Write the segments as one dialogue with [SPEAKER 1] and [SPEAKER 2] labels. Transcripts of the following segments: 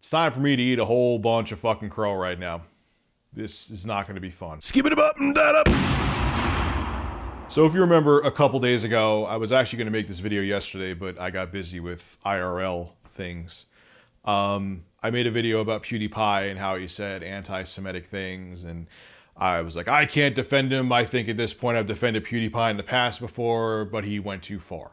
[SPEAKER 1] It's time for me to eat a whole bunch of fucking crow right now. This is not going to be fun.
[SPEAKER 2] Skip it up and that up.
[SPEAKER 1] So if you remember a couple days ago, I was actually going to make this video yesterday, but I got busy with IRL things. I made a video about PewDiePie and how he said anti-Semitic things, and I was like, I can't defend him. I think at this point I've defended PewDiePie in the past before, but he went too far.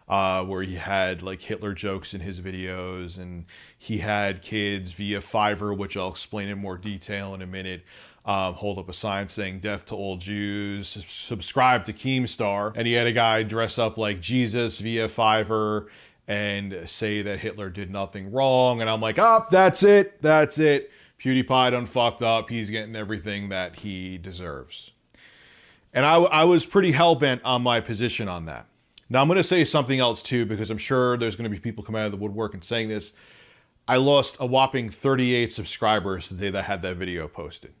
[SPEAKER 1] Where he had like Hitler jokes in his videos, and he had kids via Fiverr, which I'll explain in more detail in a minute, hold up a sign saying death to all Jews, subscribe to Keemstar, and he had a guy dress up like Jesus via Fiverr and say that Hitler did nothing wrong, and I'm like, that's it. PewDiePie done fucked up. He's getting everything that he deserves. And I was pretty hell-bent on my position on that. Now I'm going to say something else too, because I'm sure there's going to be people coming out of the woodwork and saying this. I lost a whopping 38 subscribers the day that I had that video posted.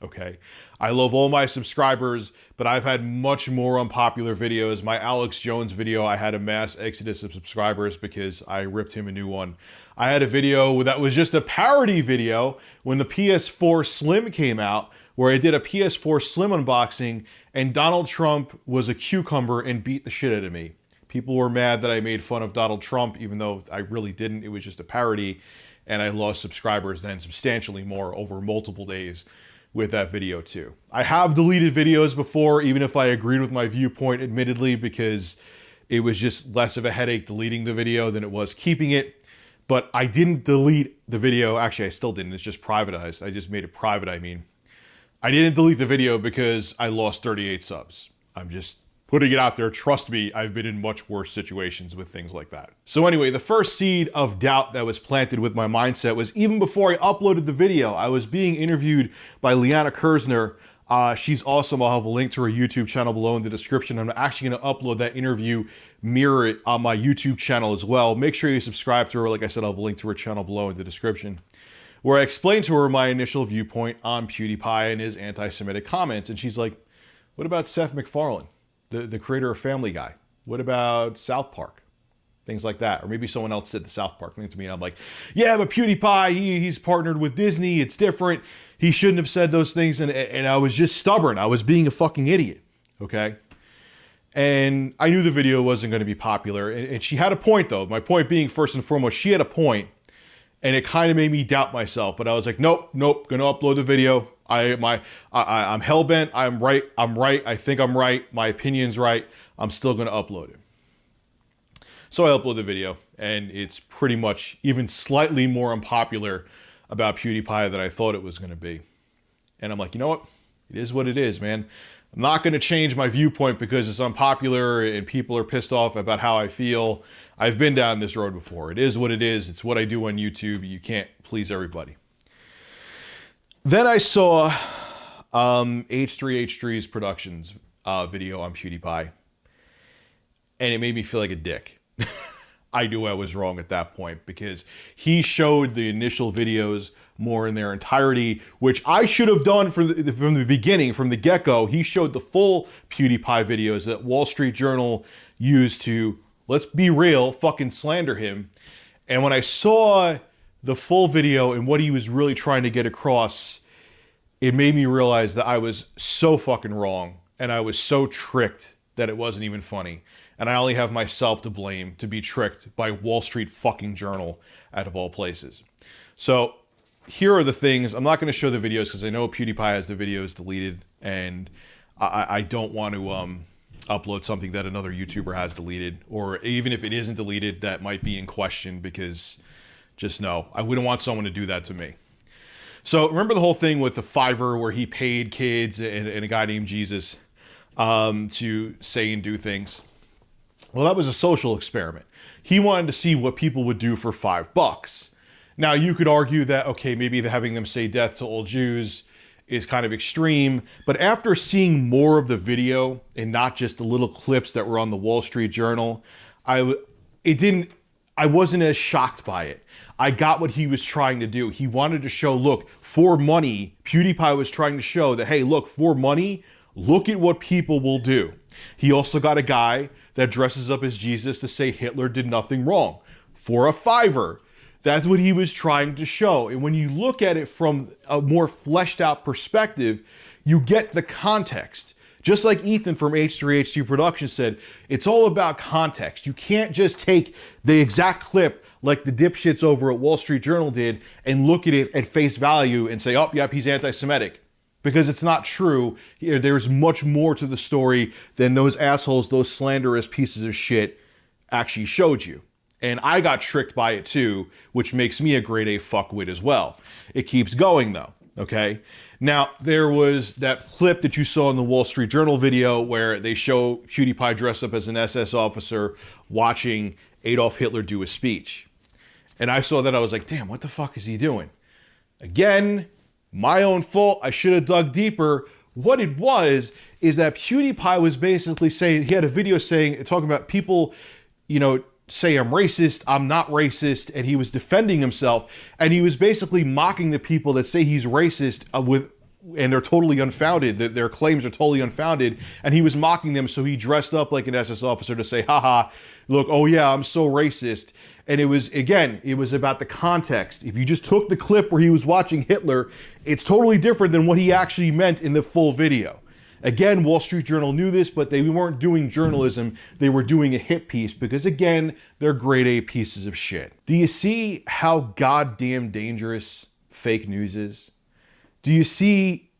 [SPEAKER 1] Okay. I love all my subscribers, but I've had much more unpopular videos. My Alex Jones video, I had a mass exodus of subscribers because I ripped him a new one. I had a video that was just a parody video when the PS4 Slim came out, where I did a PS4 Slim unboxing and Donald Trump was a cucumber and beat the shit out of me. People were mad that I made fun of Donald Trump, even though I really didn't. It was just a parody, and I lost subscribers then substantially more over multiple days with that video too. I have deleted videos before, even if I agreed with my viewpoint, admittedly, because it was just less of a headache deleting the video than it was keeping it. But I didn't delete the video. Actually, I still didn't. It's just privatized. I just made it private, I mean. I didn't delete the video because I lost 38 subs. I'm just putting it out there. Trust me, I've been in much worse situations with things like that. So anyway, the first seed of doubt that was planted with my mindset was even before I uploaded the video. I was being interviewed by Liana Kersner. She's awesome. I'll have a link to her YouTube channel below in the description. I'm actually going to upload that interview, mirror it on my YouTube channel as well. Make sure you subscribe to her. Like I said, I'll have a link to her channel below in the description, where I explained to her my initial viewpoint on PewDiePie and his anti-Semitic comments. And she's like, what about Seth MacFarlane, the creator of Family Guy? What about South Park? Things like that. Or maybe someone else said the South Park thing to me, and I'm like, yeah, but PewDiePie, he's partnered with Disney. It's different. He shouldn't have said those things. And I was just stubborn. I was being a fucking idiot, okay? And I knew the video wasn't going to be popular. And she had a point, though. My point being, first and foremost, she had a point. And it kind of made me doubt myself, but I was like, nope, gonna upload the video. I'm hell-bent, I'm right, I think I'm right, my opinion's right, I'm still gonna upload it. So I upload the video, and it's pretty much even slightly more unpopular about PewDiePie than I thought it was gonna be. And I'm like, you know what? It is what it is, man. I'm not gonna change my viewpoint because it's unpopular and people are pissed off about how I feel. I've been down this road before. It is what it is. It's what I do on YouTube. You can't please everybody. Then I saw H3H3's Productions video on PewDiePie, and it made me feel like a dick. I knew I was wrong at that point because he showed the initial videos more in their entirety, which I should have done from the beginning, from the get-go. He showed the full PewDiePie videos that Wall Street Journal used to, let's be real, fucking slander him. And when I saw the full video and what he was really trying to get across, it made me realize that I was so fucking wrong and I was so tricked that it wasn't even funny. And I only have myself to blame to be tricked by Wall Street fucking Journal out of all places. So here are the things. I'm not going to show the videos because I know PewDiePie has the videos deleted, and I don't want to upload something that another YouTuber has deleted, or even if it isn't deleted, that might be in question, because just know, I wouldn't want someone to do that to me. So remember the whole thing with the Fiverr where he paid kids and a guy named Jesus to say and do things? Well, that was a social experiment. He wanted to see what people would do for $5. Now, you could argue that, okay, maybe having them say death to all Jews is kind of extreme, but after seeing more of the video and not just the little clips that were on the Wall Street Journal, I wasn't as shocked by it. I got what he was trying to do. He wanted to show, look, for money, PewDiePie was trying to show that, hey, look, for money, look at what people will do. He also got a guy that dresses up as Jesus to say Hitler did nothing wrong for a $5. That's what he was trying to show. And when you look at it from a more fleshed out perspective, you get the context. Just like Ethan from H3H2 Productions said, it's all about context. You can't just take the exact clip like the dipshits over at Wall Street Journal did and look at it at face value and say, oh, yep, he's anti-Semitic. Because it's not true. There's much more to the story than those assholes, those slanderous pieces of shit actually showed you. And I got tricked by it too, which makes me a grade A fuckwit as well. It keeps going though, okay? Now, there was that clip that you saw in the Wall Street Journal video where they show PewDiePie dressed up as an SS officer watching Adolf Hitler do a speech. And I saw that, I was like, damn, what the fuck is he doing? Again, my own fault. I should have dug deeper. What it was is that PewDiePie was basically saying, he had a video saying, talking about people, you know, say I'm racist, I'm not racist, and he was defending himself, and he was basically mocking the people that say he's racist and they're totally unfounded, that their claims are totally unfounded, and he was mocking them, so he dressed up like an SS officer to say, haha, look, oh yeah, I'm so racist. And it was, again, it was about the context. If you just took the clip where he was watching Hitler, it's totally different than what he actually meant in the full video. Again, Wall Street Journal knew this, but they weren't doing journalism. They were doing a hit piece because, again, they're grade A pieces of shit. Do you see how goddamn dangerous fake news is? Do you see,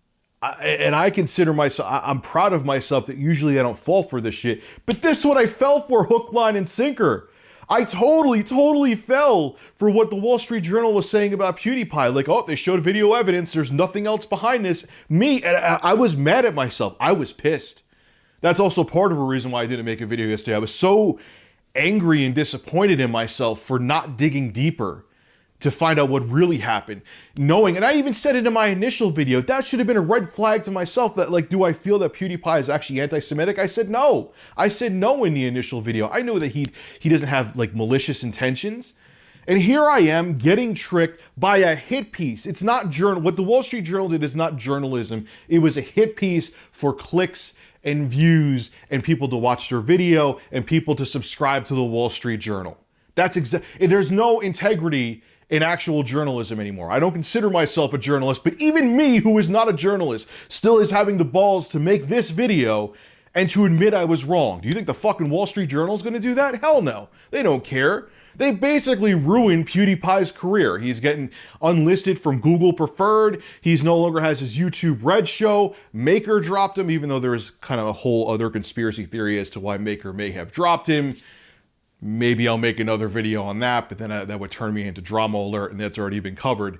[SPEAKER 1] and I consider myself, I'm proud of myself that usually I don't fall for this shit, but this is what I fell for, hook, line, and sinker. I totally fell for what the Wall Street Journal was saying about PewDiePie. Like, oh, they showed video evidence. There's nothing else behind this. I was mad at myself. I was pissed. That's also part of a reason why I didn't make a video yesterday. I was so angry and disappointed in myself for not digging deeper to find out what really happened. Knowing, and I even said it in my initial video, that should have been a red flag to myself that, like, do I feel that PewDiePie is actually anti-Semitic? I said no. I said no in the initial video. I know that he doesn't have, like, malicious intentions. And here I am getting tricked by a hit piece. It's not what the Wall Street Journal did is not journalism. It was a hit piece for clicks and views and people to watch their video and people to subscribe to the Wall Street Journal. There's no integrity in actual journalism anymore. I don't consider myself a journalist, but even me, who is not a journalist, still is having the balls to make this video and to admit I was wrong. Do you think the fucking Wall Street Journal is going to do that? Hell no. They don't care. They basically ruined PewDiePie's career. He's getting unlisted from Google Preferred. He's no longer has his YouTube Red show. Maker dropped him, even though there's kind of a whole other conspiracy theory as to why Maker may have dropped him. Maybe I'll make another video on that, but then that would turn me into drama alert, and that's already been covered.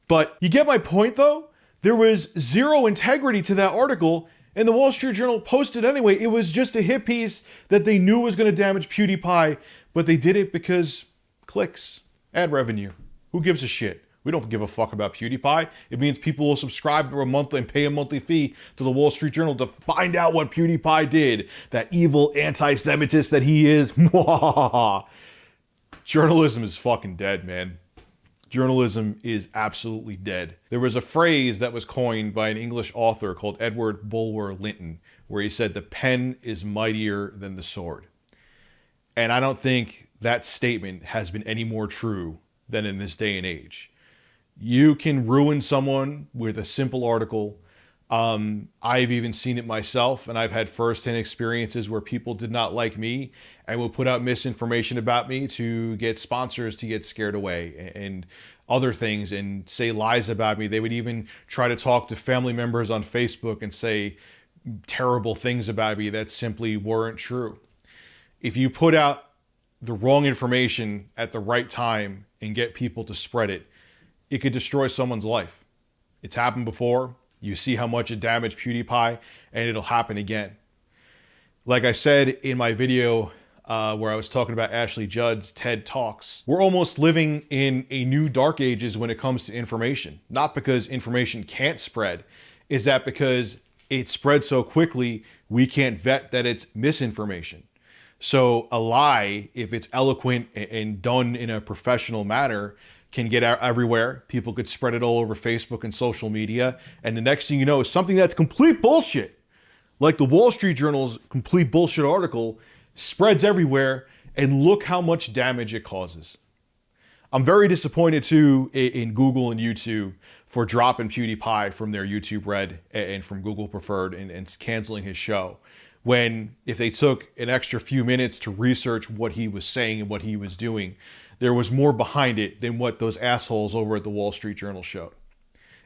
[SPEAKER 1] But you get my point, though? There was zero integrity to that article, and the Wall Street Journal posted anyway. It was just a hit piece that they knew was going to damage PewDiePie, but they did it because clicks, ad revenue. Who gives a shit? We don't give a fuck about PewDiePie. It means people will subscribe for a month and pay a monthly fee to the Wall Street Journal to find out what PewDiePie did. That evil anti-Semitist that he is. Journalism is fucking dead, man. Journalism is absolutely dead. There was a phrase that was coined by an English author called Edward Bulwer Lytton, where he said the pen is mightier than the sword. And I don't think that statement has been any more true than in this day and age. You can ruin someone with a simple article. I've even seen it myself, and I've had firsthand experiences where people did not like me and will put out misinformation about me to get sponsors to get scared away and other things and say lies about me. They would even try to talk to family members on Facebook and say terrible things about me that simply weren't true. If you put out the wrong information at the right time and get people to spread it, it could destroy someone's life. It's happened before. You see how much it damaged PewDiePie, and it'll happen again. Like I said in my video where I was talking about Ashley Judd's TED Talks, we're almost living in a new dark ages when it comes to information. Not because information can't spread, is that because it spreads so quickly, we can't vet that it's misinformation. So a lie, if it's eloquent and done in a professional manner, can get out everywhere. People could spread it all over Facebook and social media. And the next thing you know is something that's complete bullshit, like the Wall Street Journal's complete bullshit article, spreads everywhere. And look how much damage it causes. I'm very disappointed too in Google and YouTube for dropping PewDiePie from their YouTube Red and from Google Preferred and canceling his show. When if they took an extra few minutes to research what he was saying and what he was doing, there was more behind it than what those assholes over at the Wall Street Journal showed.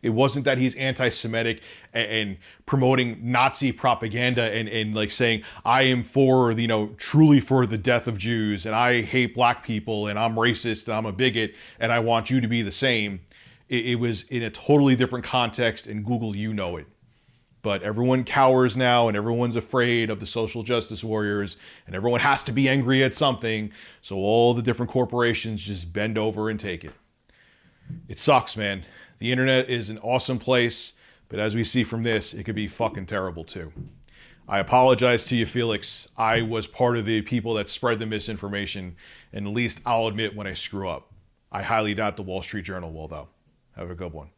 [SPEAKER 1] It wasn't that he's anti-Semitic and promoting Nazi propaganda and like saying, I am for, truly for the death of Jews and I hate black people and I'm racist and I'm a bigot and I want you to be the same. It was in a totally different context, and Google, you know it. But everyone cowers now and everyone's afraid of the social justice warriors and everyone has to be angry at something. So all the different corporations just bend over and take it. It sucks, man. The internet is an awesome place, but as we see from this, it could be fucking terrible too. I apologize to you, Felix. I was part of the people that spread the misinformation, and at least I'll admit when I screw up. I highly doubt the Wall Street Journal will, though. Have a good one.